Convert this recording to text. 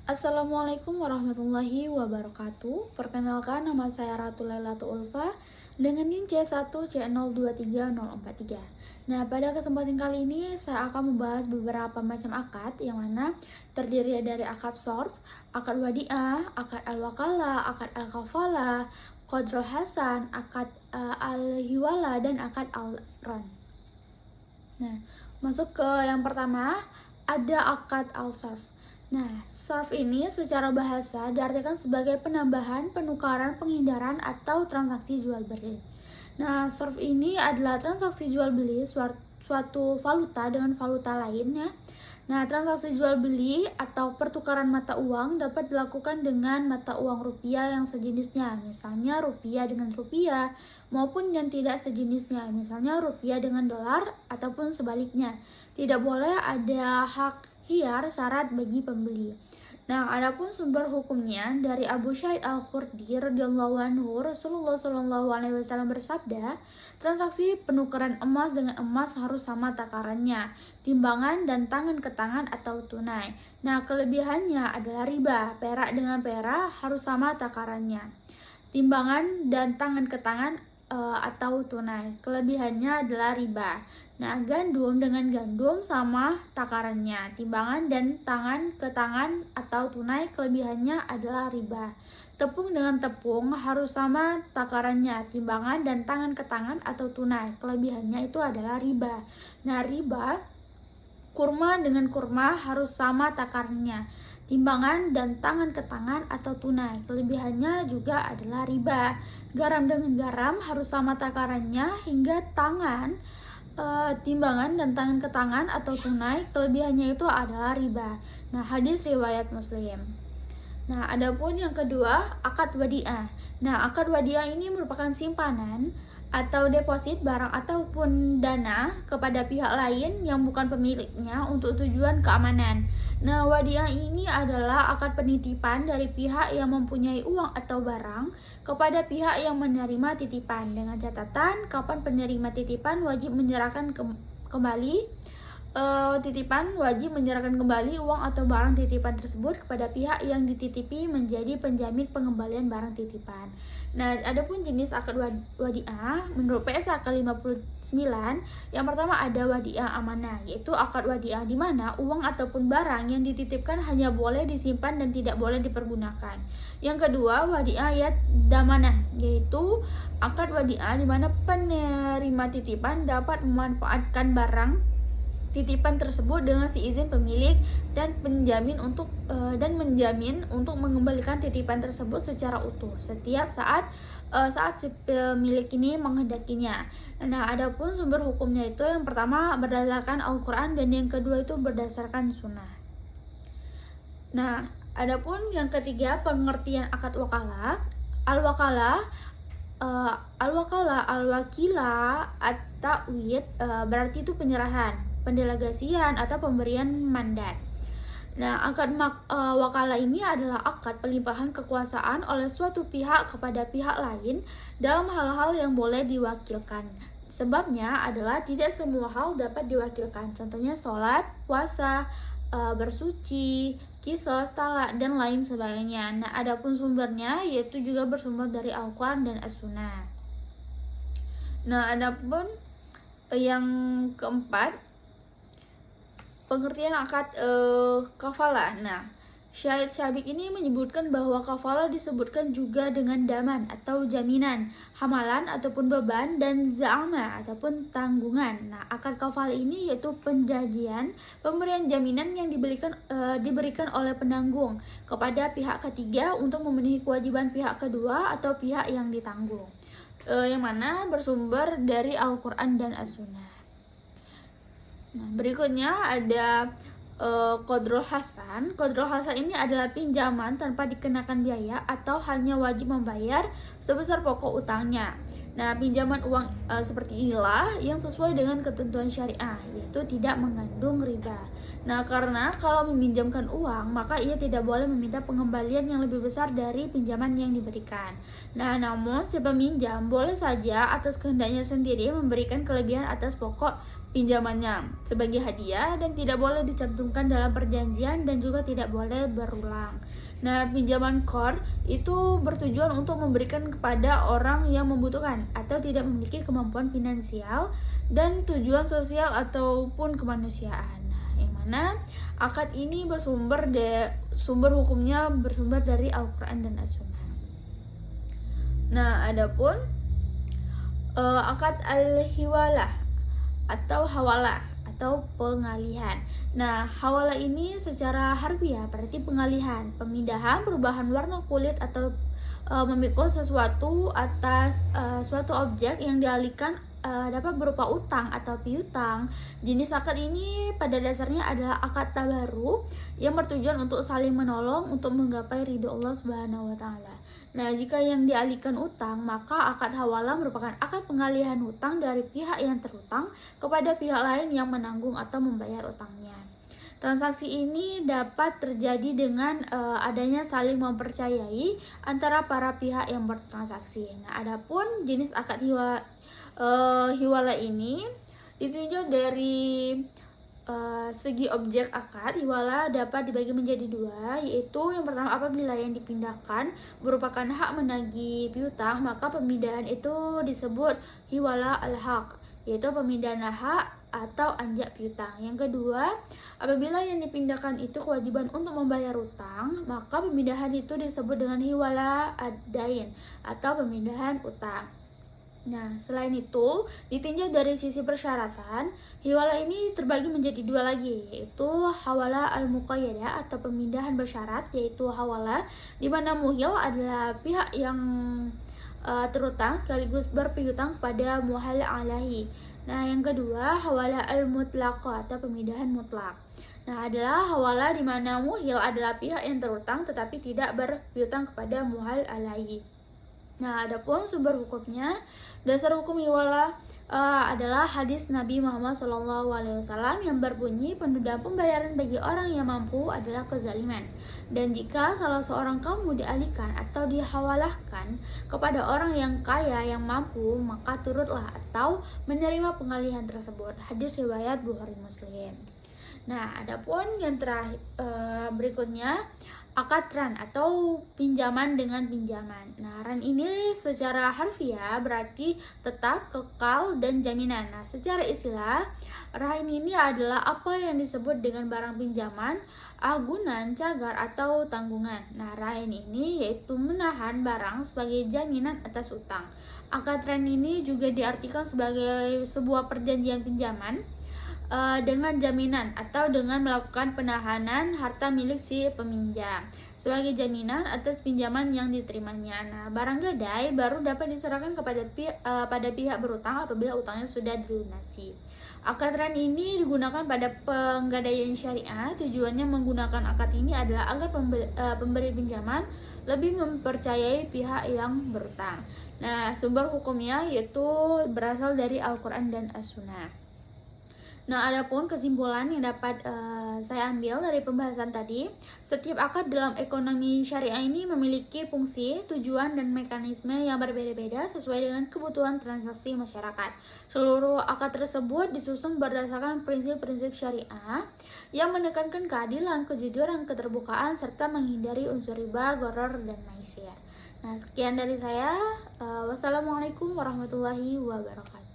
Assalamualaikum warahmatullahi wabarakatuh. Perkenalkan, nama saya Ratu Lailatu Ulfa dengan NIM C1C023043. Nah, pada kesempatan kali ini saya akan membahas beberapa macam akad yang mana terdiri dari akad shorf, akad wadi'ah, akad al-wakalah, akad al-kafalah, qadrul hasan, akad al-hiwala, dan akad al-ron. Nah, masuk ke yang pertama, ada akad al-shorf. Nah, shorf ini secara bahasa diartikan sebagai penambahan, penukaran, penghindaran, atau transaksi jual beli. Nah, shorf ini adalah transaksi jual beli suatu valuta dengan valuta lainnya. Nah, transaksi jual beli atau pertukaran mata uang dapat dilakukan dengan mata uang rupiah yang sejenisnya, misalnya rupiah dengan rupiah, maupun yang tidak sejenisnya, misalnya rupiah dengan dolar, ataupun sebaliknya. Tidak boleh ada hak hiyar syarat bagi pembeli. Nah, adapun sumber hukumnya dari Abu Sa'id Al-Khudri radhiyallahu anhu, Rasulullah Shallallahu alaihi wasallam bersabda, transaksi penukaran emas dengan emas harus sama takarannya, timbangan dan tangan ke tangan atau tunai. Nah, kelebihannya adalah riba, perak dengan perak harus sama takarannya, timbangan dan tangan ke tangan atau tunai. Kelebihannya adalah riba. Nah, gandum dengan gandum sama takarannya, timbangan dan tangan ke tangan atau tunai. Kelebihannya adalah riba. Tepung dengan tepung harus sama takarannya, timbangan dan tangan ke tangan atau tunai. Kelebihannya itu adalah riba. Nah, riba, kurma dengan kurma harus sama takarannya, timbangan dan tangan ke tangan atau tunai. Kelebihannya juga adalah riba. Garam dengan garam harus sama takarannya hingga tangan, timbangan dan tangan ke tangan atau tunai. Kelebihannya itu adalah riba. Nah, hadis riwayat Muslim. Nah, adapun yang kedua, akad wadi'ah. Nah, akad wadi'ah ini merupakan simpanan atau deposit barang ataupun dana kepada pihak lain yang bukan pemiliknya untuk tujuan keamanan. Nah, wadi'ah ini adalah akad penitipan dari pihak yang mempunyai uang atau barang kepada pihak yang menerima titipan, dengan catatan kapan penerima titipan wajib menyerahkan kembali uang atau barang titipan tersebut kepada pihak yang dititipi menjadi penjamin pengembalian barang titipan. Nah, adapun jenis akad wadi'ah menurut PSAK 59, yang pertama ada wadi'ah amanah, yaitu akad wadi'ah di mana uang ataupun barang yang dititipkan hanya boleh disimpan dan tidak boleh dipergunakan. Yang kedua, wadi'ah damanah, yaitu akad wadi'ah di mana penerima titipan dapat memanfaatkan barang titipan tersebut dengan seizin pemilik dan menjamin untuk mengembalikan titipan tersebut secara utuh setiap saat si pemilik ini menghendakinya. Nah, adapun sumber hukumnya itu yang pertama berdasarkan Al-Qur'an dan yang kedua itu berdasarkan sunnah. Nah, adapun yang ketiga, pengertian akad wakalah. Al-wakalah, al-wakilah, at-ta'wid, berarti itu penyerahan, pendelegasian atau pemberian mandat. Nah, akad wakalah ini adalah akad pelimpahan kekuasaan oleh suatu pihak kepada pihak lain dalam hal-hal yang boleh diwakilkan. Sebabnya adalah tidak semua hal dapat diwakilkan. Contohnya sholat, puasa, bersuci, kisos, talak, dan lain sebagainya. Nah, adapun sumbernya yaitu juga bersumber dari Al-Quran dan As-Sunnah. Nah, adapun yang keempat, pengertian akad kafalah. Nah, Syahid Syabik ini menyebutkan bahwa kafalah disebutkan juga dengan daman atau jaminan, hamalan ataupun beban, dan za'ama ataupun tanggungan. Nah, akad kafalah ini yaitu penjanjian pemberian jaminan yang diberikan oleh penanggung kepada pihak ketiga untuk memenuhi kewajiban pihak kedua atau pihak yang ditanggung, yang mana bersumber dari Al-Quran dan As-Sunnah. Nah, berikutnya ada qadrul hasan. Qadrul hasan ini adalah pinjaman tanpa dikenakan biaya atau hanya wajib membayar sebesar pokok utangnya. Nah, pinjaman uang seperti inilah yang sesuai dengan ketentuan syariah, yaitu tidak mengandung riba. Nah, karena kalau meminjamkan uang, maka ia tidak boleh meminta pengembalian yang lebih besar dari pinjaman yang diberikan. Nah, namun si peminjam boleh saja atas kehendaknya sendiri memberikan kelebihan atas pokok pinjamannya sebagai hadiah dan tidak boleh dicantumkan dalam perjanjian dan juga tidak boleh berulang. Nah, pinjaman qard itu bertujuan untuk memberikan kepada orang yang membutuhkan atau tidak memiliki kemampuan finansial dan tujuan sosial ataupun kemanusiaan. Nah, yang mana akad ini sumber hukumnya bersumber dari Al-Qur'an dan As-Sunnah. Nah, adapun akad al-hiwalah atau hawalah atau pengalihan. Nah, hawalah ini secara harfiah berarti pengalihan, pemindahan, perubahan warna kulit atau memikul sesuatu atas suatu objek yang dialihkan dapat berupa utang atau piutang. Jenis akad ini pada dasarnya adalah akad tabaru yang bertujuan untuk saling menolong untuk menggapai ridho Allah Subhanahu wa taala. Nah, jika yang dialihkan utang, maka akad hawalah merupakan akad pengalihan hutang dari pihak yang terutang kepada pihak lain yang menanggung atau membayar utangnya. Transaksi ini dapat terjadi dengan adanya saling mempercayai antara para pihak yang bertransaksi. Nah, adapun jenis akad hiwala ini ditinjau dari segi objek akad. Hiwala dapat dibagi menjadi dua, yaitu yang pertama apabila yang dipindahkan merupakan hak menagih piutang, maka pemindahan itu disebut hiwala al-haq, yaitu pemindahan hak atau anjak piutang. Yang kedua, apabila yang dipindahkan itu kewajiban untuk membayar utang, maka pemindahan itu disebut dengan hiwala ad-dain atau pemindahan utang. Nah, selain itu, ditinjau dari sisi persyaratan, hiwala ini terbagi menjadi dua lagi, yaitu hawala al-muqayyadah atau pemindahan bersyarat, yaitu hawala di mana muhil adalah pihak yang terutang sekaligus berpiutang kepada muhal alaihi. Nah, yang kedua, hawala al-mutlaqah atau pemindahan mutlak. Nah, adalah hawala di mana muhil adalah pihak yang terutang tetapi tidak berpiutang kepada muhal alaihi. Nah, adapun sumber hukumnya, dasar hukum hiwala adalah hadis Nabi Muhammad SAW yang berbunyi penundaan pembayaran bagi orang yang mampu adalah kezaliman. Dan jika salah seorang kamu dialihkan atau dihawalahkan kepada orang yang kaya yang mampu, maka turutlah atau menerima pengalihan tersebut. Hadis riwayat Bukhari Muslim. Nah, adapun yang terakhir berikutnya akad ran atau pinjaman dengan pinjaman. Nah, ran ini secara harfiah berarti tetap, kekal, dan jaminan. Nah, secara istilah, ran ini adalah apa yang disebut dengan barang pinjaman, agunan, cagar, atau tanggungan. Nah, ran ini yaitu menahan barang sebagai jaminan atas utang. Akad ran ini juga diartikan sebagai sebuah perjanjian pinjaman dengan jaminan atau dengan melakukan penahanan harta milik si peminjam sebagai jaminan atas pinjaman yang diterimanya. Nah, barang gadai baru dapat diserahkan pada pihak berutang apabila utangnya sudah dilunasi. Akad ran ini digunakan pada penggadaian syariah. Tujuannya menggunakan akad ini adalah agar pemberi pinjaman lebih mempercayai pihak yang berutang. Nah, sumber hukumnya yaitu berasal dari Al-Qur'an dan As-Sunnah. Nah, adapun kesimpulan yang dapat saya ambil dari pembahasan tadi, setiap akad dalam ekonomi syariah ini memiliki fungsi, tujuan, dan mekanisme yang berbeda-beda sesuai dengan kebutuhan transaksi masyarakat. Seluruh akad tersebut disusun berdasarkan prinsip-prinsip syariah yang menekankan keadilan, kejujuran, keterbukaan, serta menghindari unsur riba, gharar, dan maisir. Nah, sekian dari saya. Wassalamualaikum warahmatullahi wabarakatuh.